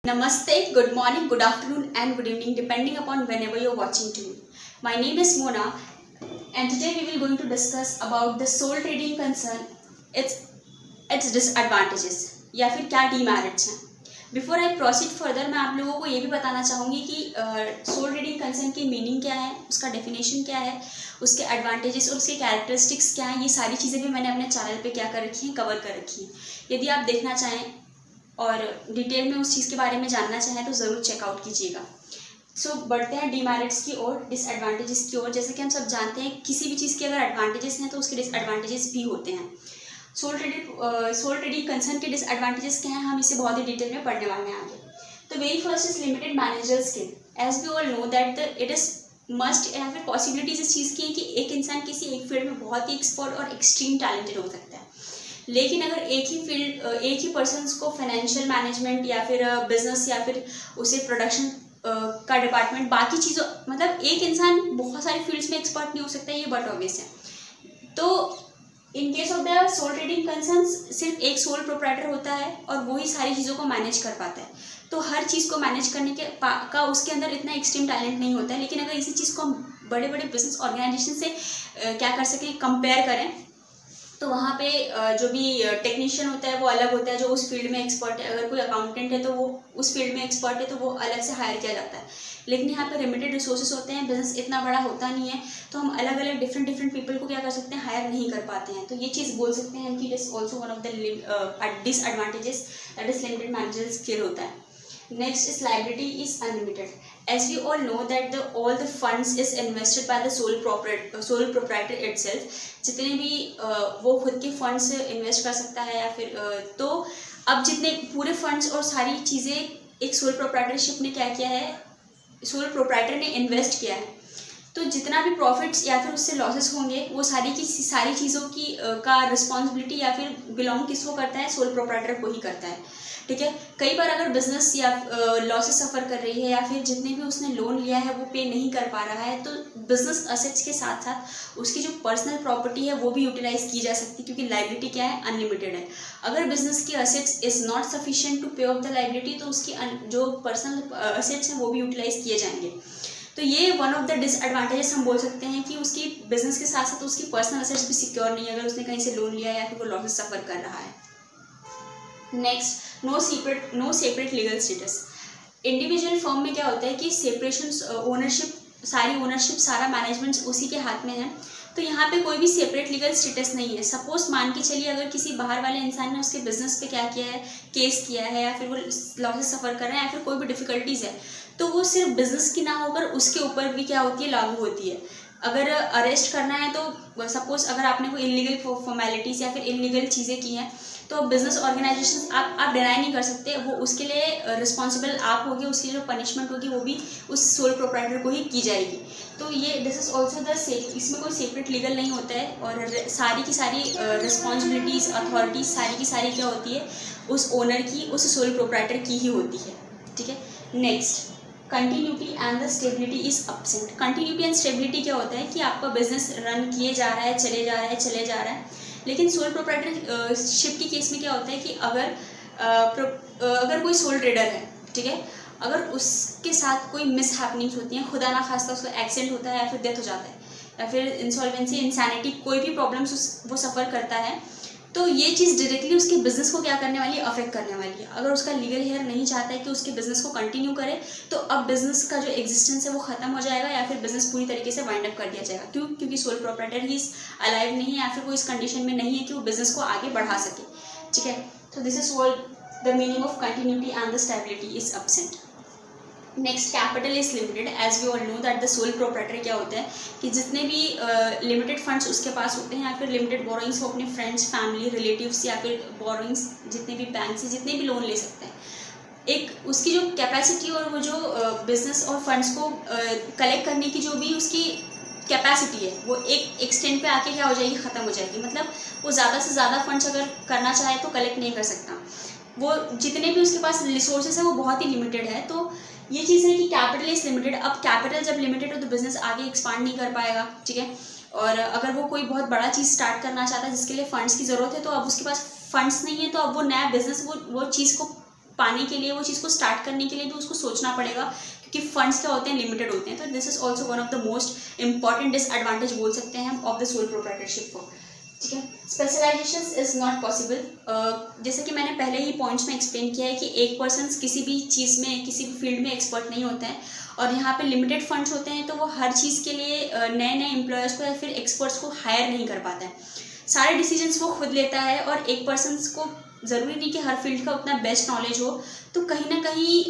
Namaste, good morning, good afternoon and good evening depending upon whenever you're watching to me. My name is Mona and today we will going to discuss about the sole trading concern, its disadvantages या फिर क्या demerits हैं. Before I proceed further, मैं आप लोगों को ये भी बताना चाहूँगी कि सोल ट्रेडिंग कंसर्न की मीनिंग क्या है, उसका डेफिनेशन क्या है, उसके एडवांटेजेस और उसके कैरेक्टरिस्टिक्स क्या हैं. ये सारी चीज़ें भी मैंने अपने चैनल पे क्या कर रखी हैं, कवर कर रखी हैं. यदि आप देखना चाहें और डिटेल में उस चीज़ के बारे में जानना चाहें तो ज़रूर चेकआउट कीजिएगा. सो बढ़ते हैं डीमेरिट्स की ओर, डिसएडवांटेजेस की ओर. जैसे कि हम सब जानते हैं किसी भी चीज़ के अगर एडवांटेजेस हैं तो उसके डिसएडवांटेजेस भी होते हैं. सोल ट्रेडिंग कंसर्न के डिसएडवांटेजेस क्या हैं, हम इसे बहुत ही डिटेल में पढ़ने वाले हैं आगे. तो very first is limited manager skill. As we all know that it is must या फिर पॉसिबिलिटीज इस चीज़ की है कि एक इंसान किसी एक फील्ड में बहुत ही एक्सपर्ट और एक्सट्रीम टैलेंटेड हो सकता है, लेकिन अगर एक ही पर्सन्स को फाइनेंशियल मैनेजमेंट या फिर बिजनेस या फिर उसे प्रोडक्शन का डिपार्टमेंट, बाकी चीज़ों, मतलब एक इंसान बहुत सारी फील्ड्स में एक्सपर्ट नहीं हो सकता, ये बट ऑब्वियस है. तो in case of the sole trading concerns सिर्फ एक सोल प्रोप्राइटर होता है और वही सारी चीज़ों को मैनेज कर पाता है. तो हर चीज़ को मैनेज करने का उसके अंदर इतना एक्सट्रीम टैलेंट नहीं होता है. लेकिन अगर इसी चीज़ को हम बड़े बड़े बिजनेस ऑर्गेनाइजेशन से क्या कर सकें, कंपेयर करें, तो वहाँ पे जो भी टेक्नीशियन होता है वो अलग होता है जो उस फील्ड में एक्सपर्ट है. अगर कोई अकाउंटेंट है तो वो उस फील्ड में एक्सपर्ट है तो वो अलग से हायर किया जाता है. लेकिन यहाँ पे लिमिटेड रिसोर्सेज होते हैं, बिजनेस इतना बड़ा होता नहीं है, तो हम अलग अलग डिफरेंट पीपल को क्या कर सकते हैं, हायर नहीं कर पाते हैं. तो ये चीज़ बोल सकते हैं कि it is also one of the disadvantages, that is limited managerial skill होता है. Next is liability is unlimited. As we all know that all the funds is invested by the sole proprietor itself. जितने भी वो खुद के funds invest कर सकता है या फिर तो अब जितने पूरे फंड्स और सारी चीज़ें एक सोल प्रोप्राइटरशिप ने क्या किया है, सोल प्रोप्राइटर ने इन्वेस्ट किया है. तो जितना भी प्रॉफिट्स या फिर उससे लॉसेस होंगे वो सारी की सारी चीज़ों की का रिस्पॉन्सिबिलिटी या फिर बिलोंग किसको करता है, सोल प्रोप्राइटर को ही करता है. ठीक है. कई बार अगर बिजनेस या लॉसेस सफ़र कर रही है या फिर जितने भी उसने लोन लिया है वो पे नहीं कर पा रहा है, तो बिजनेस असेट्स के साथ साथ उसकी जो पर्सनल प्रॉपर्टी है वो भी यूटिलाइज की जा सकती है, क्योंकि लाइबिलिटी क्या है, अनलिमिटेड है. अगर बिजनेस की assets is not sufficient to pay off the liability, तो उसकी जो पर्सनल असेट्स हैं वो भी यूटिलाइज किए जाएंगे. तो ये वन ऑफ द डिसएडवांटेजेस हम बोल सकते हैं कि उसकी बिजनेस के साथ साथ उसकी पर्सनल असेट्स भी सिक्योर नहीं है अगर उसने कहीं से लोन लिया है या फिर वो लॉसेस सफ़र कर रहा है. Next, no separate legal status. Individual firm में क्या होता है कि सेपरेशन, ओनरशिप सारा मैनेजमेंट उसी के हाथ में है. तो यहाँ पे कोई भी सेपरेट लीगल स्टेटस नहीं है. सपोज मान के चलिए अगर किसी बाहर वाले इंसान ने उसके बिजनेस पे क्या किया है, केस किया है या फिर वो लॉसेस सफ़र कर रहे हैं या फिर कोई भी डिफिकल्टीज है, तो वो सिर्फ बिजनेस की ना होकर उसके ऊपर भी क्या होती है, लागू होती है. अगर अरेस्ट करना है तो सपोज अगर आपने कोई इलीगल फॉर्मेलिटीज़ या फिर इलीगल चीज़ें की हैं, तो बिजनेस ऑर्गेनाइजेशन आप डिनाई नहीं कर सकते, वो उसके लिए रिस्पॉन्सिबल आप होगी, उसकी जो पनिशमेंट होगी वो भी उस सोल प्रोप्राइटर को ही की जाएगी. तो ये this is also the safe, इसमें कोई सेपरेट लीगल नहीं होता है और सारी की सारी रिस्पॉन्सिबिलिटीज़, अथॉरिटीज सारी की सारी क्या होती है, उस ओनर की, उस सोल प्रोप्राइटर की ही होती है. ठीक है. Next, continuity and the stability is absent. Continuity and stability क्या होता है कि आपका बिजनेस रन किए जा रहा है, चले जा रहा है. लेकिन सोल प्रोप्राइटरशिप के केस में क्या होता है कि अगर कोई सोल ट्रेडर है, ठीक है, अगर उसके साथ कोई मिस हैपनिंग्स होती हैं, खुदा ना खास्ता उसका एक्सीडेंट होता है या फिर डेथ हो जाता है या फिर इंसॉल्वेंसी, इंसैनिटी, कोई भी प्रॉब्लम्स वो सफ़र करता है, तो ये चीज़ डायरेक्टली उसके बिजनेस को क्या करने वाली है, अफेक्ट करने वाली है. अगर उसका लीगल हेयर नहीं चाहता है कि उसके बिजनेस को कंटिन्यू करे, तो अब बिजनेस का जो एग्जिस्टेंस है वो खत्म हो जाएगा या फिर बिजनेस पूरी तरीके से वाइंड अप कर दिया जाएगा. क्यों? क्योंकि सोल प्रोप्राइटर ही अलाइव नहीं है या फिर वो इस कंडीशन में नहीं है कि वो बिजनेस को आगे बढ़ा सके. ठीक है. तो this is all the meaning of continuity and the stability is absent. Next, capital is limited. As we all know that the sole proprietor क्या होता है कि जितने भी लिमिटेड फंड्स उसके पास होते हैं या फिर लिमिटेड बोरोइंग्स वो अपने फ्रेंड्स, फैमिली, रिलेटिव्स या फिर बोरोइंग्स जितने भी बैंक से जितने भी लोन ले सकते हैं, एक उसकी जो कैपेसिटी और वो जो बिजनेस और फंड्स को कलेक्ट करने की जो भी उसकी कैपेसिटी है वो एक एक्सटेंट पे आके क्या हो जाएगी, ख़त्म हो जाएगी. मतलब वो ज़्यादा से ज़्यादा फंड्स अगर करना चाहे तो कलेक्ट नहीं कर सकता. वो जितने भी उसके पास रिसोर्सेज है वो बहुत ही लिमिटेड है. तो ये चीज़ है कि कैपिटल इज लिमिटेड. अब कैपिटल जब लिमिटेड हो तो बिजनेस आगे एक्सपांड नहीं कर पाएगा. ठीक है. और अगर वो कोई बहुत बड़ा चीज़ स्टार्ट करना चाहता है जिसके लिए फंड्स की ज़रूरत है, तो अब उसके पास फंड्स नहीं है, तो अब वो नया बिजनेस वो चीज़ को पाने के लिए, वो चीज़ को स्टार्ट करने के लिए भी उसको सोचना पड़ेगा, क्योंकि फंड्स क्या होते हैं, लिमिटेड होते हैं। तो this is also one of the most important disadvantage बोल सकते हैं हम of the sole proprietorship form. ठीक है, स्पेशलाइजेशन इज नॉट पॉसिबल। जैसे कि मैंने पहले ही पॉइंट्स में एक्सप्लेन किया है कि एक पर्सन किसी भी चीज़ में, किसी भी फील्ड में एक्सपर्ट नहीं होता है, और यहाँ पे लिमिटेड फंड्स होते हैं, तो वो हर चीज़ के लिए नए नए एम्प्लॉयर्स को या फिर एक्सपर्ट्स को हायर नहीं कर पाता है। सारे डिसीजंस वो खुद लेता है, और एक पर्सन को ज़रूरी नहीं कि हर फील्ड का उतना बेस्ट नॉलेज हो, तो कहीं ना कहीं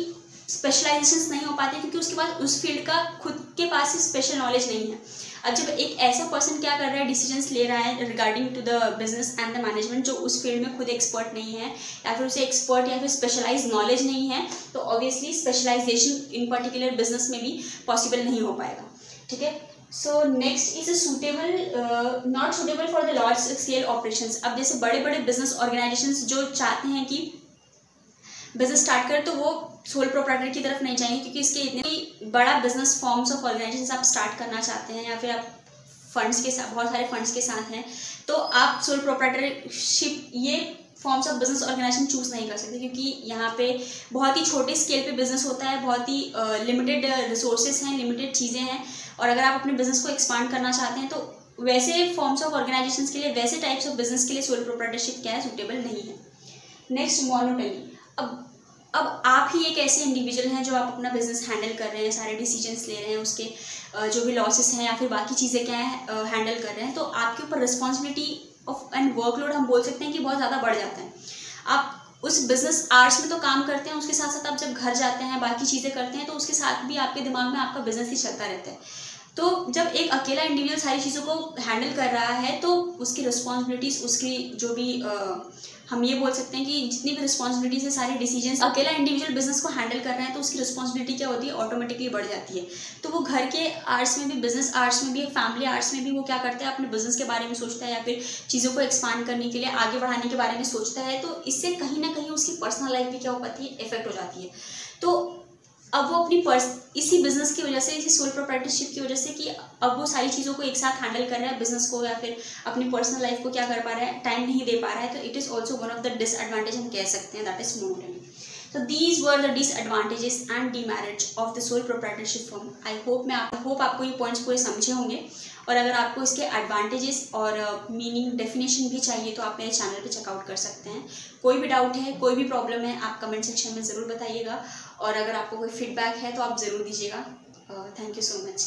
स्पेशलाइजेशंस नहीं हो पाते, क्योंकि उसके पास उस फील्ड का खुद के पास ही स्पेशल नॉलेज नहीं है। अब जब एक ऐसा पर्सन क्या कर रहा है, डिसीजंस ले रहा है regarding to the business and the management, जो उस फील्ड में खुद एक्सपर्ट नहीं है, या फिर उसे एक्सपर्ट या फिर स्पेशलाइज नॉलेज नहीं है, तो obviously specialization in particular business में भी पॉसिबल नहीं हो पाएगा। ठीक है, so next is suitable not suitable for the large scale operations. अब जैसे बड़े बड़े बिजनेस ऑर्गेनाइजेशंस जो चाहते हैं कि बिजनेस स्टार्ट करें, तो वो सोल प्रोप्राइटर की तरफ नहीं जाएंगे, क्योंकि इसके इतने बड़ा बिजनेस फॉर्म्स ऑफ ऑर्गेनाइजेशन आप स्टार्ट करना चाहते हैं, या फिर आप फंड्स के साथ, बहुत सारे फंड्स के साथ हैं, तो आप सोल प्रोप्राइटरशिप ये forms of business organization choose नहीं कर सकते, क्योंकि यहाँ पे बहुत ही छोटे स्केल पे बिजनेस होता है, बहुत ही लिमिटेड रिसोर्सेज हैं, लिमिटेड चीज़ें हैं, और अगर आप अपने बिजनेस को एक्सपांड करना चाहते हैं, तो वैसे फॉर्म्स ऑफ ऑर्गेनाइजेशन के लिए, वैसे टाइप्स ऑफ बिजनेस के लिए सोल प्रोप्राइटरशिप क्या है, सूटेबल नहीं है। Next, monotony. अब आप ही एक ऐसे इंडिविजुअल हैं जो आप अपना बिजनेस हैंडल कर रहे हैं, सारे डिसीजंस ले रहे हैं, उसके जो भी लॉसेस हैं या फिर बाकी चीज़ें क्या है हैंडल कर रहे हैं, तो आपके ऊपर रिस्पॉन्सिबिलिटी ऑफ एंड वर्कलोड हम बोल सकते हैं कि बहुत ज़्यादा बढ़ जाता है। आप उस बिजनेस आवर्स में तो काम करते हैं, उसके साथ साथ आप जब घर जाते हैं, बाकी चीज़ें करते हैं, तो उसके साथ भी आपके दिमाग में आपका बिजनेस ही चलता रहता है। तो जब एक अकेला इंडिविजुअल सारी चीज़ों को हैंडल कर रहा है, तो उसकी रिस्पॉन्सिबिलिटीज़, उसकी जो भी हम ये बोल सकते हैं कि जितनी भी रिस्पॉन्सिबिलिटीज है, सारे डिसीजंस, अकेला इंडिविजुअल बिजनेस को हैंडल कर रहे हैं, तो उसकी रिस्पॉन्सिबिलिटी क्या होती है, ऑटोमेटिकली बढ़ जाती है। तो वो घर के आवर्स में भी, बिजनेस आवर्स में भी, फैमिली आवर्स में भी वो क्या करता है, अपने बिजनेस के बारे में सोचता है, या फिर चीज़ों को एक्सपांड करने के लिए, आगे बढ़ाने के बारे में सोचता है। तो इससे कहीं ना कहीं उसकी पर्सनल लाइफ भी क्या हो पाती है, इफेक्ट हो जाती है। तो अब वो अपनी इसी बिजनेस की वजह से, इसी सोल प्रोप्राइटरशिप की वजह से, कि अब वो सारी चीज़ों को एक साथ हैंडल कर रहा है, बिजनेस को या फिर अपनी पर्सनल लाइफ को क्या कर पा रहा है, टाइम नहीं दे पा रहा है, तो it is also one of the disadvantage हम कह सकते हैं, that is monotony. So these were the disadvantages and demerits of the sole proprietorship firm. I hope आपको ये पॉइंट्स पूरे समझे होंगे, और अगर आपको इसके एडवांटेजेस और मीनिंग डेफिनेशन भी चाहिए, तो आप मेरे चैनल पे चेकआउट कर सकते हैं। कोई भी डाउट है, कोई भी प्रॉब्लम है, आप कमेंट सेक्शन में ज़रूर बताइएगा, और अगर आपको कोई फीडबैक है तो आप ज़रूर दीजिएगा। Thank you so much.